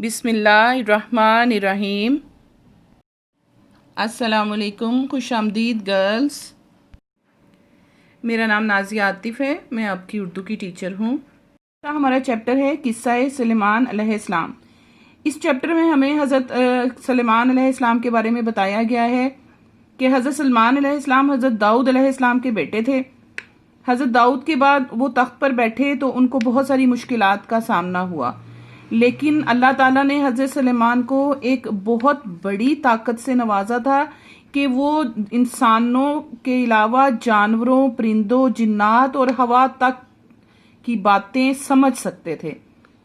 بسم اللہ الرحمن الرحیم۔ السلام علیکم، خوش آمدید گرلز۔ میرا نام نازیہ عاطف ہے، میں آپ کی اردو کی ٹیچر ہوں۔ ہمارا چیپٹر ہے قصہ سلیمان علیہ السلام۔ اس چیپٹر میں ہمیں حضرت سلیمان علیہ السلام کے بارے میں بتایا گیا ہے کہ حضرت سلیمان علیہ السلام حضرت داؤد علیہ السلام کے بیٹے تھے۔ حضرت داؤد کے بعد وہ تخت پر بیٹھے تو ان کو بہت ساری مشکلات کا سامنا ہوا، لیکن اللہ تعالیٰ نے حضرت سلیمان کو ایک بہت بڑی طاقت سے نوازا تھا کہ وہ انسانوں کے علاوہ جانوروں، پرندوں، جنات اور ہوا تک کی باتیں سمجھ سکتے تھے۔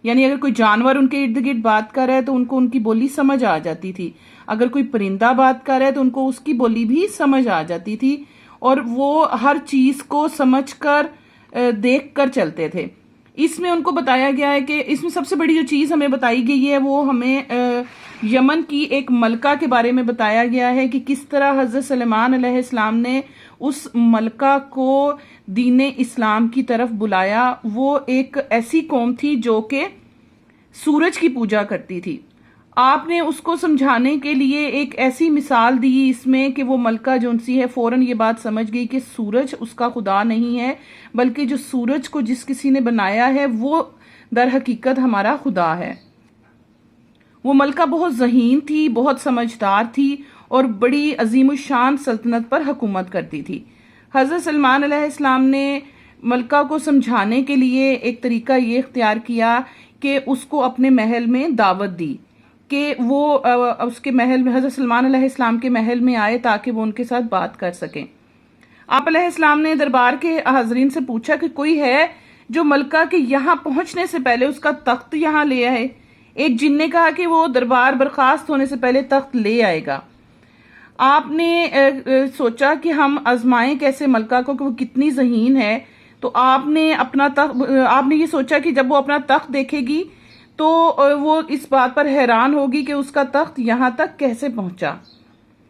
یعنی اگر کوئی جانور ان کے ارد گرد بات کر رہا ہے تو ان کو ان کی بولی سمجھ آ جاتی تھی، اگر کوئی پرندہ بات کر رہا ہے تو ان کو اس کی بولی بھی سمجھ آ جاتی تھی، اور وہ ہر چیز کو سمجھ کر دیکھ کر چلتے تھے۔ اس میں ان کو بتایا گیا ہے کہ اس میں سب سے بڑی جو چیز ہمیں بتائی گئی ہے وہ ہمیں یمن کی ایک ملکہ کے بارے میں بتایا گیا ہے کہ کس طرح حضرت سلیمان علیہ السلام نے اس ملکہ کو دین اسلام کی طرف بلایا۔ وہ ایک ایسی قوم تھی جو کہ سورج کی پوجا کرتی تھی۔ آپ نے اس کو سمجھانے کے لیے ایک ایسی مثال دی اس میں کہ وہ ملکہ جو سی ہے فوراً یہ بات سمجھ گئی کہ سورج اس کا خدا نہیں ہے، بلکہ جو سورج کو جس کسی نے بنایا ہے وہ در حقیقت ہمارا خدا ہے۔ وہ ملکہ بہت ذہین تھی، بہت سمجھدار تھی اور بڑی عظیم الشان سلطنت پر حکومت کرتی تھی۔ حضرت سلیمان علیہ السلام نے ملکہ کو سمجھانے کے لیے ایک طریقہ یہ اختیار کیا کہ اس کو اپنے محل میں دعوت دی کہ وہ اس کے محل میں حضرت سلیمان علیہ السلام کے محل میں آئے تاکہ وہ ان کے ساتھ بات کر سکیں۔ آپ علیہ السلام نے دربار کے حاضرین سے پوچھا کہ کوئی ہے جو ملکہ کے یہاں پہنچنے سے پہلے اس کا تخت یہاں لے آئے۔ ایک جن نے کہا کہ وہ دربار برخاست ہونے سے پہلے تخت لے آئے گا۔ آپ نے سوچا کہ ہم آزمائیں کیسے ملکہ کو کہ وہ کتنی ذہین ہے، تو آپ نے یہ سوچا کہ جب وہ اپنا تخت دیکھے گی تو وہ اس بات پر حیران ہوگی کہ اس کا تخت یہاں تک کیسے پہنچا۔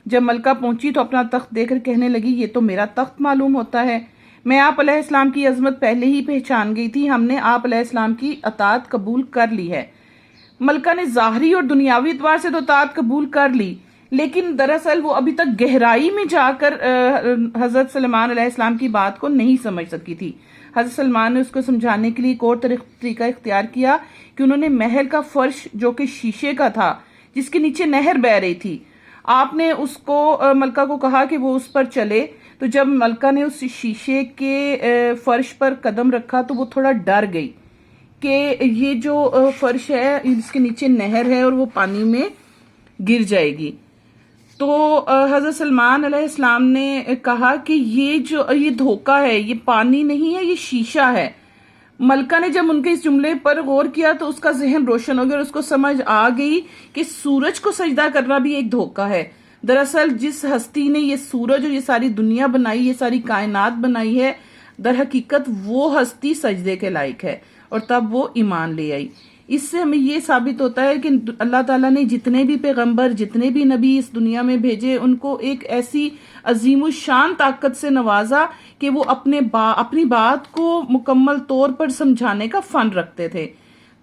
جب ملکہ پہنچی تو اپنا تخت دیکھ کر کہنے لگی یہ تو میرا تخت معلوم ہوتا ہے، میں آپ علیہ السلام کی عظمت پہلے ہی پہچان گئی تھی، ہم نے آپ علیہ السلام کی اطاعت قبول کر لی ہے۔ ملکہ نے ظاہری اور دنیاوی اعتبار سے تو اطاعت قبول کر لی، لیکن دراصل وہ ابھی تک گہرائی میں جا کر حضرت سلیمان علیہ السلام کی بات کو نہیں سمجھ سکی تھی۔ حضرت سلیمان نے اس کو سمجھانے کے لیے ایک اور طریقہ اختیار کیا کہ انہوں نے محل کا فرش جو کہ شیشے کا تھا، جس کے نیچے نہر بہہ رہی تھی، آپ نے اس کو ملکہ کو کہا کہ وہ اس پر چلے۔ تو جب ملکہ نے اس شیشے کے فرش پر قدم رکھا تو وہ تھوڑا ڈر گئی کہ یہ جو فرش ہے اس کے نیچے نہر ہے اور وہ پانی میں گر جائے گی۔ تو حضرت سلیمان علیہ السلام نے کہا کہ یہ دھوکہ ہے، یہ پانی نہیں ہے، یہ شیشہ ہے۔ ملکہ نے جب ان کے اس جملے پر غور کیا تو اس کا ذہن روشن ہو گیا اور اس کو سمجھ آ گئی کہ سورج کو سجدہ کرنا بھی ایک دھوکہ ہے۔ دراصل جس ہستی نے یہ سورج اور یہ ساری دنیا بنائی، یہ ساری کائنات بنائی ہے، در حقیقت وہ ہستی سجدے کے لائق ہے، اور تب وہ ایمان لے آئی۔ اس سے ہمیں یہ ثابت ہوتا ہے کہ اللہ تعالیٰ نے جتنے بھی پیغمبر، جتنے بھی نبی اس دنیا میں بھیجے، ان کو ایک ایسی عظیم الشان طاقت سے نوازا کہ وہ اپنی بات کو مکمل طور پر سمجھانے کا فن رکھتے تھے۔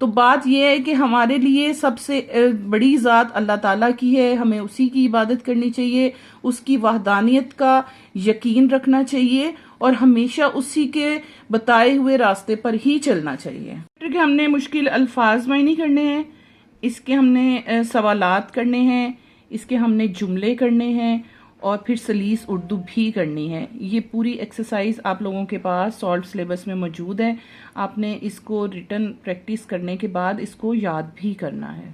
تو بات یہ ہے کہ ہمارے لیے سب سے بڑی ذات اللہ تعالیٰ کی ہے، ہمیں اسی کی عبادت کرنی چاہیے، اس کی وحدانیت کا یقین رکھنا چاہیے اور ہمیشہ اسی کے بتائے ہوئے راستے پر ہی چلنا چاہیے۔ کہ ہم نے مشکل الفاظ معنی کرنے ہیں، اس کے ہم نے سوالات کرنے ہیں، اس کے ہم نے جملے کرنے ہیں، اور پھر سلیس اردو بھی کرنی ہے۔ یہ پوری ایکسرسائز آپ لوگوں کے پاس سالٹ سلیبس میں موجود ہے، آپ نے اس کو ریٹن پریکٹس کرنے کے بعد اس کو یاد بھی کرنا ہے۔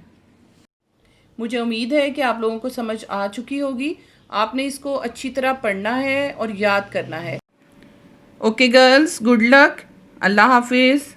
مجھے امید ہے کہ آپ لوگوں کو سمجھ آ چکی ہوگی، آپ نے اس کو اچھی طرح پڑھنا ہے اور یاد کرنا ہے۔ اوکے گرلز، گڈ لک، اللہ حافظ۔